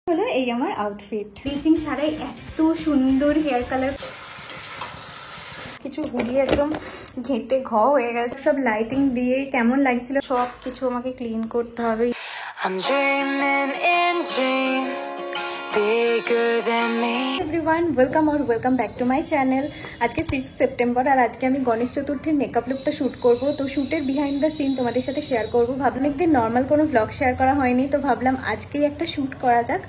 হলো এই আমার আউটফিট। ব্লিচিং ছাড়াই এত সুন্দর হেয়ার কালার, কিছু ঘুরিয়ে একদম ঘেঁটে হয়ে গেছে। সব লাইটিং দিয়ে কেমন লাগছিল, সব কিছু আমাকে ক্লিন করতে হবে। I'm dreaming in dreams bigger than me. Everyone, welcome back to my channel. আজকে 6 সেপ্টেম্বর আর আজকে আমি গণেশ চতুর্থীর মেকআপ লুকটা শ্যুট করব। তো শ্যুটের বিহাইন্ড দ্য সিন তোমাদের সাথে শেয়ার করব। ভাবলাম একদিন নর্মাল কোনো ব্লগ শেয়ার করা হয়নি, তো ভাবলাম আজকেই একটা শ্যুট করা যাক।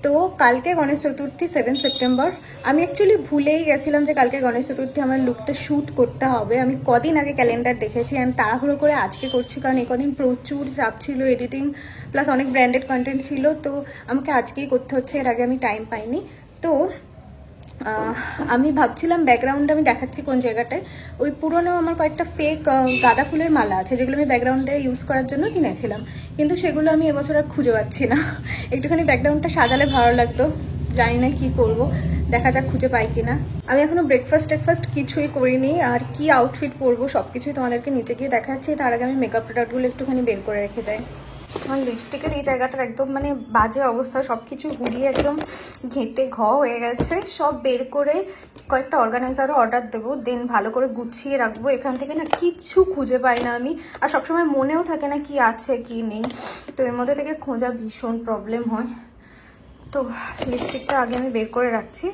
তো কালকে গণেশ চতুর্থী 7 সেপ্টেম্বর। আমি অ্যাকচুয়ালি ভুলেই গেছিলাম যে কালকে গণেশ চতুর্থী আমার লুকটা শ্যুট করতে হবে। আমি কদিন আগে ক্যালেন্ডার দেখেছি, আমি তাড়াহুড়ো করে আজকে করছি কারণ এই কদিন প্রচুর চাপ ছিল, এডিটিং প্লাস অনেক ব্র্যান্ডেড কন্টেন্ট ছিল, তো আমাকে আজকেই করতে হচ্ছে, এর আগে আমি টাইম পাইনি। তো আমি ভাবছিলাম ব্যাকগ্রাউন্ডে আমি দেখাচ্ছি কোন জায়গাটায়, ওই পুরনো আমার কয়েকটা ফেক গাঁদা ফুলের মালা আছে যেগুলো আমি ব্যাকগ্রাউন্ডে ইউজ করার জন্য কিনেছিলাম, কিন্তু সেগুলো আমি এবছর আর খুঁজে পাচ্ছি না। একটুখানি ব্যাকগ্রাউন্ডটা সাজালে ভালো লাগতো, জানি না কি করব, দেখা যাক খুঁজে পাই কিনা। আমি এখনো ব্রেকফাস্ট কিছুই করিনি, আর কি আউটফিট পরবো সবকিছুই তোমাদেরকে নিচে গিয়ে দেখাচ্ছি। তার আগে আমি মেকআপ প্রোডাক্টগুলো একটুখানি বের করে রেখে যাই। আমার লিপস্টিকের এই জায়গাটার একদম মানে বাজে অবস্থা, সব কিছু ঘুরিয়ে একদম ঘেঁটে হয়ে গেছে। সব বের করে কয়েকটা অর্গানাইজারও অর্ডার দেবো, দেন ভালো করে গুছিয়ে রাখবো। এখান থেকে না কিচ্ছু খুঁজে পাই না আমি, আর সবসময় মনেও থাকে না কি আছে কি নেই, তো এর মধ্যে থেকে খোঁজা ভীষণ প্রবলেম হয়। তো লিপস্টিকটা আগে আমি বের করে রাখছি।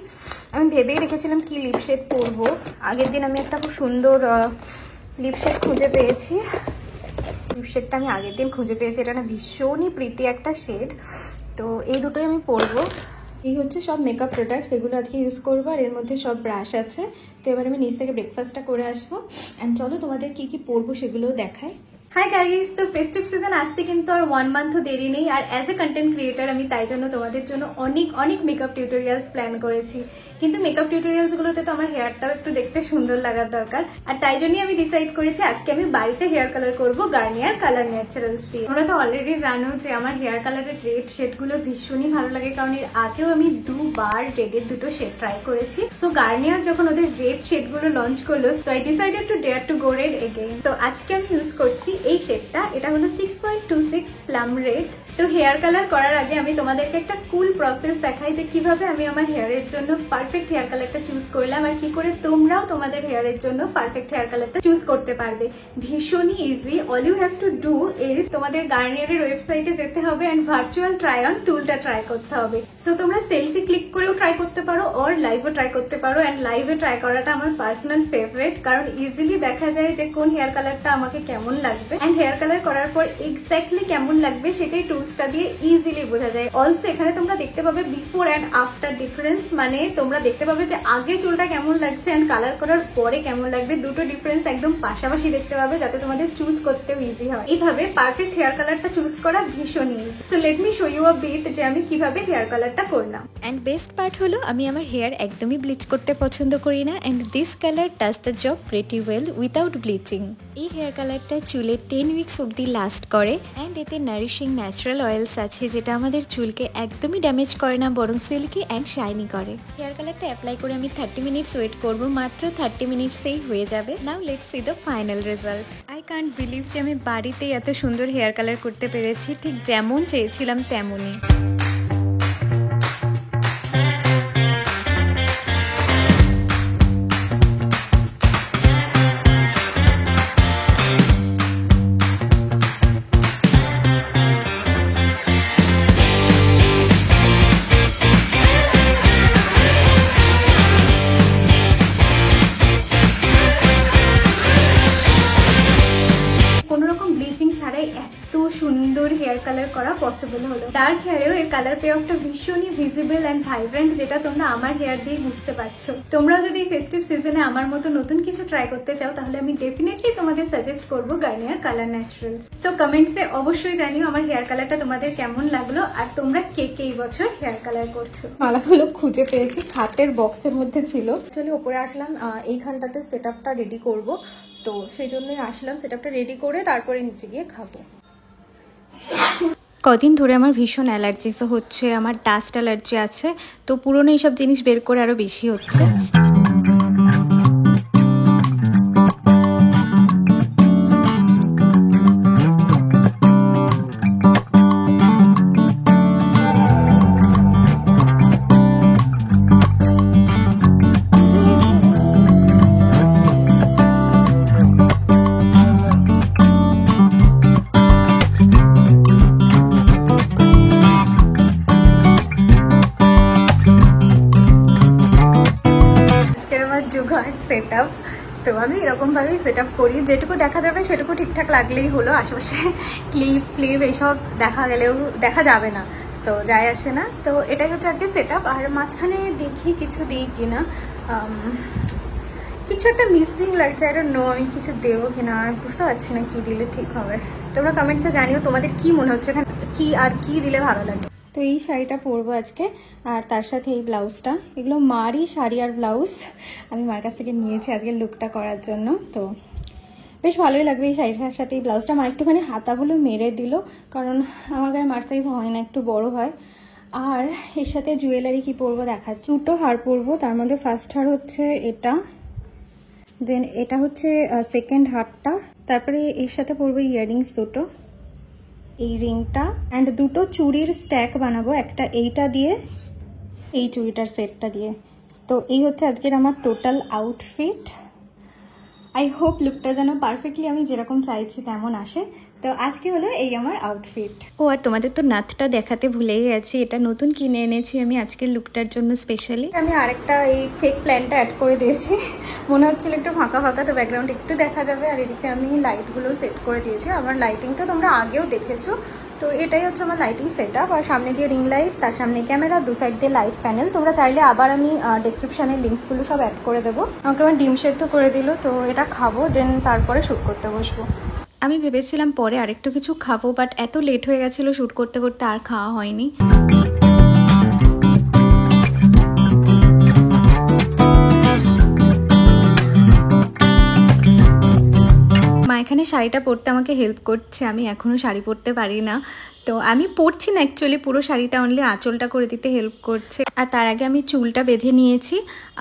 আমি ভেবেই রেখেছিলাম কি লিপশেড পরবো। আগের দিন আমি একটা খুব সুন্দর লিপশেড খুঁজে পেয়েছি, লিপশেডটা আমি আগের দিন খুঁজে পেয়েছি, এটা না ভীষণই প্রিটি একটা শেড। তো এই দুটোই আমি পরবো। এই হচ্ছে সব মেকআপ প্রোডাক্টস, এগুলো আজকে ইউজ করবো, আর এর মধ্যে সব ব্রাশ আছে। তো এবার আমি নিচ থেকে ব্রেকফাস্টটা করে আসবো, অ্যান্ড চলো তোমাদের কি কি পরবো সেগুলোও দেখাই। হাই গাইস, তো ফেস্টিভ সিজন আসতে কিন্তু আর 1 মান্থও দেরি নেই, আর অ্যাজ এ কন্টেন্ট ক্রিয়েটার আমি তাই জন্য তোমাদের জন্য অনেক মেকআপ টিউটোরিয়ালস প্ল্যান করেছি। কিন্তু মেকআপ টিউটোরিয়ালস গুলোতে তো আমার হেয়ারটাও একটু দেখতে সুন্দর লাগার দরকার, আর তাই জন্যই আমি ডিসাইড করেছি আজকে আমি বাড়িতে হেয়ার কালার করবো গার্নিয়ার কালার ন্যাচারালস দিয়ে। তোমরা তো অলরেডি জানো যে আমার হেয়ার কালারের রেড শেডগুলো ভীষণই ভালো লাগে, কারণ এর আগেও আমি 2 বার রেডের দুটো শেড ট্রাই করেছি। সো গার্নিয়ার যখন ওদের রেড শেডগুলো লঞ্চ করলো, so I decided to dare to go red again. তো আজকে আমি ইউজ করছি এই শেডটা, এটা হলো 6.26 প্লাম রেড। তো হেয়ার কালার করার আগে আমি তোমাদেরকে একটা কুল প্রসেস দেখাই যে কিভাবে আমি আমার হেয়ারের জন্য পারফেক্ট হেয়ার কালারটা চুজ করলাম, আর কি করে তোমরাও তোমাদের হেয়ারের জন্য পারফেক্ট হেয়ার কালারটা চুজ করতে পারবে। ভীষণই easy. All you have to do is তোমাদের গার্নিয়ারের ওয়েবসাইটে যেতে হবে অ্যান্ড ভার্চুয়াল ট্রাই অন টুলটা ট্রাই করতে হবে। সো তোমরা সেলফি ক্লিক করেও ট্রাই করতে পারো, অর লাইভও ট্রাই করতে পারো, অ্যান্ড লাইভে ট্রাই করাটা আমার পার্সোনাল ফেভারিট, কারণ ইজিলি দেখা যায় যে কোন হেয়ার কালারটা আমাকে কেমন লাগবে, অ্যান্ড হেয়ার কালার করার পর এক্স্যাক্টলি কেমন লাগবে সেটাই টুলসটা দিয়ে ইজিলি বোঝা যায়। অলসো এখানে তোমরা দেখতে পাবে বিফোর অ্যান্ড আফটার ডিফারেন্স, মানে তোমরা দেখতে পাবে যে আগে চুলটা কেমন লাগছে অ্যান্ড কালার করার পরে কেমন লাগবে, দুটো ডিফারেন্স একদম পাশাপাশি দেখতে পাবে, যাতে তোমাদের চুজ করতেও ইজি হয়। এইভাবে পারফেক্ট হেয়ার কালারটা চুজ করা ভীষণ easy. So let me show you a bit যে আমি কিভাবে হেয়ার কালারটা করলাম। অ্যান্ড বেস্ট পার্ট হলো আমি আমার হেয়ার একদমই ব্লিচ করতে পছন্দ করি না, and this colour does the job pretty well without bleaching. এই হেয়ার কালারটা চুলে 10 উইকস অব্দি লাস্ট করে, অ্যান্ড এতে নারিশিং ন্যাচারাল অয়েলস আছে যেটা আমাদের চুলকে একদমই ড্যামেজ করে না, বরং সিল্কি অ্যান্ড শাইনি করে। হেয়ার কালারটা অ্যাপ্লাই করে আমি 30 মিনিটস ওয়েট করবো, মাত্র 30 মিনিটসেই হয়ে যাবে। Now let's see the final result. I can't believe যে আমি বাড়িতেই এত সুন্দর হেয়ার কালার করতে পেরেছি, ঠিক যেমন চেয়েছিলাম তেমনই। সুন্দর হেয়ার কালার করা পসিবল হলো। ডার্ক হেয়ারেও এর কালার পে অফটা ভীষণই ভিজিবল অ্যান্ড ভাইব্রেন্ট, যেটা তোমরা আমার হেয়ার দিয়ে বুঝতে পারছো। তোমরাও যদি ফেস্টিভ সিজনে আমার মতো নতুন কিছু ট্রাই করতে চাও, তাহলে আমি ডেফিনেটলি তোমাদের সাজেস্ট করবো গার্নিয়ার কালার ন্যাচারালস। সো কমেন্টসে অবশ্যই জানিও আমার হেয়ার কালারটা তোমাদের কেমন লাগলো, আর তোমরা কে কে এই বছর হেয়ার কালার করছো। মালাগুলো খুঁজে পেয়েছি, খাটের বক্সের মধ্যে ছিল। চলে ওপরে আসলাম, এইখানটাতে সেট আপটা রেডি করবো, তো সেই জন্যই আসলাম। সেট আপটা রেডি করে তারপরে নিচে গিয়ে খাবো। কদিন ধরে আমার ভীষণ অ্যালার্জিসও হচ্ছে, আমার ডাস্ট অ্যালার্জি আছে, তো পুরনো এইসব জিনিস বের করে আরও বেশি হচ্ছে। আর সেট আপ। তো আমি এরকমভাবেই সেট আপ করি, যেটুকু দেখা যাবে সেটুকু ঠিকঠাক লাগলেই হলো। আশেপাশে ক্লিপ এইসব দেখা যাবে না, তো যায় আসে না। তো এটাই হচ্ছে আজকে সেট আপ। আর মাঝখানে দেখি কিছু দিই কিনা, কিছু একটা মিসিং লাগছে, আই ডোন্ট নো আমি কিছু দেবো কিনা, আর বুঝতে পারছি না কি দিলে ঠিক হবে। তোমরা কমেন্টসে জানিও তোমাদের কি মনে হচ্ছে এখানে কি আর কি দিলে ভালো লাগে। তো এই শাড়িটা পরবো আজকে, আর তার সাথে এই ব্লাউজটা, এগুলো মারই শাড়ি আর ব্লাউজ আমি মার কাছ থেকে নিয়েছি আজকে লুকটা করার জন্য। তো বেশ ভালোই লাগবে এই শাড়িটার সাথে এই ব্লাউজটা। মা একটুখানি হাতাগুলো মেরে দিল, কারণ আমার গায়ে মার সাইজ হয় না, একটু বড় হয়। আর এর সাথে জুয়েলারি কি পরবো দেখাচ্ছি। দুটো হার পরবো, তার মধ্যে ফার্স্ট হার হচ্ছে এটা, দেন এটা হচ্ছে সেকেন্ড হারটা, তারপরে এর সাথে পরবো ইয়াররিংস দুটো, এই রিংটা, অ্যান্ড দুটো চুড়ির স্ট্যাক বানাবো, একটা এইটা দিয়ে এই চুড়িটার সেটটা দিয়ে। তো এই হচ্ছে আজকের আমার টোটাল আউটফিট। আই হোপ লুকটা যেন পারফেক্টলি আমি যেরকম চাইছি তেমন আসে। তো আজকে হলো এই আমার আউটফিট। ও আর তোমাদের তো নাথটা দেখাতে ভুলেই গেছি, এটা নতুন কিনে এনেছি আমি আজকের লুকটার জন্য স্পেশালি। আমি আরেকটা এই ফেক প্ল্যানটা অ্যাড করে দিয়েছি, মনে হচ্ছিল একটু ফাঁকা ফাঁকা, তো ব্যাকগ্রাউন্ড একটু দেখা যাবে। আর এদিকে আমি লাইটগুলো সেট করে দিয়েছি। আমার লাইটিং তো তোমরা আগেও দেখেছো, তো এটাই হচ্ছে আমার লাইটিং সেট আপ। আর সামনে দিয়ে রিং লাইট, তার সামনে ক্যামেরা, দু সাইড দিয়ে লাইট প্যানেল। তোমরা চাইলে আবার আমি ডেসক্রিপশানে লিঙ্কসগুলো সব অ্যাড করে দেবো। আমাকে আমার ডিম সেদ্ধ করে দিল, তো এটা খাবো, দেন তারপরে শ্যুট করতে বসবো। আমি ভেবেছিলাম পরে আরেকটু কিছু খাবো, বাট এত লেট হয়ে গেছিলো শ্যুট করতে করতে আর খাওয়া হয়নি। মা এখানে শাড়িটা পরতে আমাকে হেল্প করছে, আমি এখনও শাড়ি পরতে পারি না। তো আমি পরছি না অ্যাকচুয়ালি, পুরো শাড়িটা অনলি আঁচলটা করে দিতে হেল্প করছে। আর তার আগে আমি চুলটা বেঁধে নিয়েছি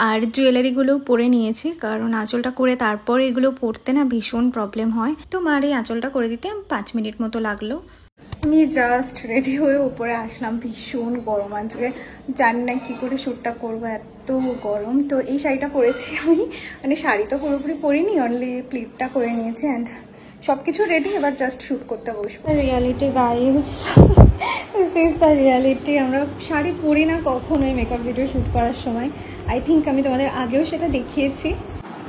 আর জুয়েলারিগুলোও পরে নিয়েছি, কারণ আঁচলটা করে তারপর এগুলো পরতে না ভীষণ প্রবলেম হয়। তো মার এই আঁচলটা করে দিতে 5 মিনিট মতো লাগলো। আমি জাস্ট রেডি হয়ে উপরে আসলাম, ভীষণ গরম আজকে, জানি না কী করে শ্যুটটা করবো, এত গরম। তো এই শাড়িটা পরেছি আমি, মানে শাড়ি তো পুরোপুরি পরিনি, অনলি প্লিটটা করে নিয়েছি, অ্যান্ড সব কিছু রেডি, এবার জাস্ট শ্যুট করতে বসবো। Reality guys, this is the reality. আমরা শাড়ি পরি না কখনোই মেকআপ ভিডিও শ্যুট করার সময়। আই থিঙ্ক আমি তোমাদের আগেও সেটা দেখিয়েছি।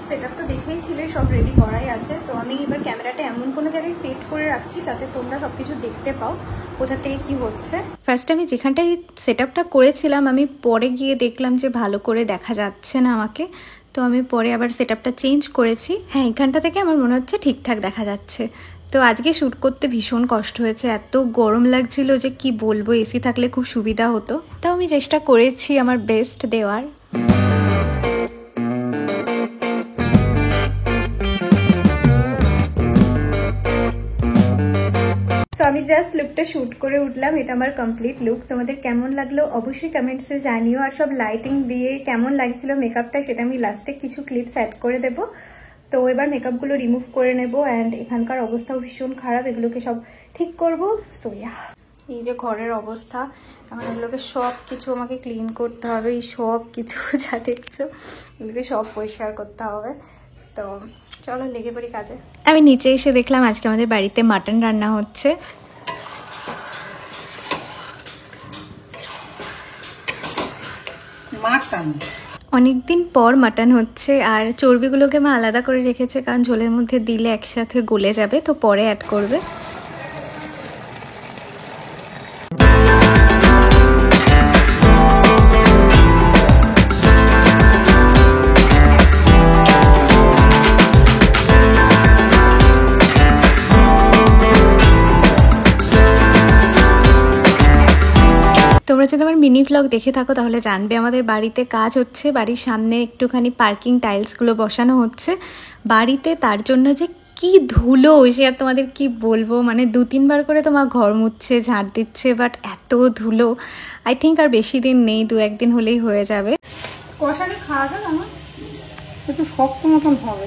সেটআপ তো দেখেইছিলে, সব রেডি করাই আছে। তো আমি এবার ক্যামেরাটা এমন কোনো জায়গায় সেট করে রাখছি যাতে তোমরা সবকিছু দেখতে পাও কোথা থেকে কি হচ্ছে। ফার্স্ট আমি যেখানটায় সেট আপটা করেছিলাম, আমি পরে গিয়ে দেখলাম যে ভালো করে দেখা যাচ্ছে না আমাকে, তো আমি পরে আবার সেট আপটা চেঞ্জ করেছি। হ্যাঁ, এখানটা থেকে আমার মনে হচ্ছে ঠিকঠাক দেখা যাচ্ছে। তো আজকে শ্যুট করতে ভীষণ কষ্ট হয়েছে, এত গরম লাগছিল যে কি বলবো, এসি থাকলে খুব সুবিধা হতো। তাও আমি চেষ্টা করেছি আমার বেস্ট দেওয়ার। আমি জাস্ট লুকটা শ্যুট করে উঠলাম, এটা আমার কমপ্লিট লুক। তোমাদের কেমন লাগলো অবশ্যই কমেন্টসে জানিও। আর সব লাইটিং দিয়ে কেমন লাগছিল মেকআপটা সেটা আমি লাস্টে কিছু ক্লিপস অ্যাড করে দেবো। তো এবার মেকআপগুলো রিমুভ করে নেবো, অ্যান্ড এখানকার অবস্থাও ভীষণ খারাপ, এগুলোকে সব ঠিক করবো। সো ইয়া, এই যে ঘরের অবস্থা, এখন এগুলোকে সব কিছু আমাকে ক্লিন করতে হবে। এই সব কিছু যা দেখছো এগুলোকে সব পরিষ্কার করতে হবে। তো চলো লেগে পড়ি কাজে। আমি নিচে এসে দেখলাম আজকে আমাদের বাড়িতে মাটন রান্না হচ্ছে। অনেকদিন পর মাটন হচ্ছে, আর চর্বিগুলোকে মা আলাদা করে রেখেছে, কারণ ঝোলের মধ্যে দিলে একসাথে গলে যাবে, তো পরে অ্যাড করবে। তোমরা যদি আমার মিনি ভ্লগ দেখে থাকো তাহলে জানবে আমাদের বাড়িতে কাজ হচ্ছে, বাড়ির সামনে একটুখানি পার্কিং টাইলসগুলো বসানো হচ্ছে বাড়িতে। তার জন্য যে কি ধুলো সে আর তোমাদের কি বলবো, মানে 2-3 বার করে তোমার ঘর মুছছে, ঝাড় দিচ্ছে, বাট এত ধুলো। আই থিঙ্ক আর বেশি দিন নেই, 2-1 দিন হলেই হয়ে যাবে। কষালে খাওয়া যাবে না, একটু শক্ত মতন হবে।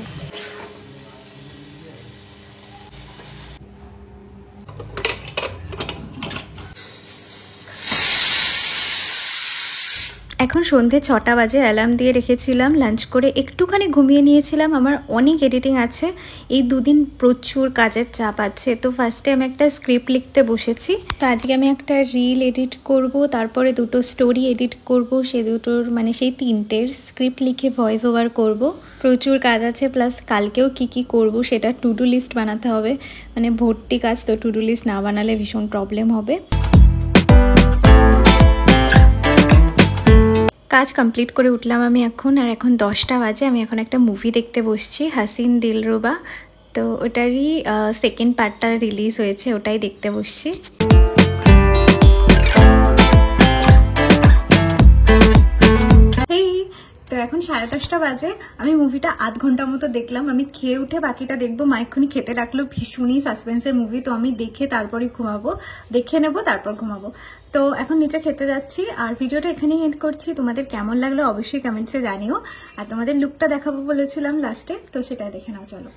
এখন সন্ধে 6টা বাজে, অ্যালার্ম দিয়ে রেখেছিলাম, লাঞ্চ করে একটুখানি ঘুমিয়ে নিয়েছিলাম। আমার অনেক এডিটিং আছে, এই দুদিন প্রচুর কাজের চাপ আছে। তো ফার্স্টে আমি একটা স্ক্রিপ্ট লিখতে বসেছি। তো আজকে আমি একটা রিল এডিট করব, তারপরে দুটো স্টোরি এডিট করব, সেই দুটোর মানে সেই 3টের স্ক্রিপ্ট লিখে ভয়েস ওভার করব। প্রচুর কাজ আছে, প্লাস কালকেও কি করব সেটা টু ডু লিস্ট বানাতে হবে, মানে ভর্তি কাজ। তো টু ডু লিস্ট না বানালে ভীষণ প্রবলেম হবে। কাজ কমপ্লিট করে উঠলাম আমি এখন, আর এখন 10টা বাজে। আমি এখন একটা মুভি দেখতে বসছি, হাসিন দিলরুবা। তো ওটারই সেকেন্ড পার্টটা রিলিজ হয়েছে, ওটাই দেখতে বসছি। তো এখন 10:30 বাজে। আমি মুভিটা আধ ঘন্টা মতো দেখলাম। আমি খেয়ে উঠে বাকিটা দেখবো। মা এক্ষুনি খেতে রাখলো, ভীষণই সাসপেন্সের মুভি। তো আমি দেখে তারপরে ঘুমাবো, দেখে নেবো তারপর ঘুমাবো। তো এখন নিচে খেতে যাচ্ছি, আর ভিডিওটা এখানেই এন্ড করছি। তোমাদের কেমন লাগলো অবশ্যই কমেন্টসে জানিও। আর তোমাদের লুকটা দেখাবো বলেছিলাম লাস্টে, তো সেটা দেখে নাও, চলো।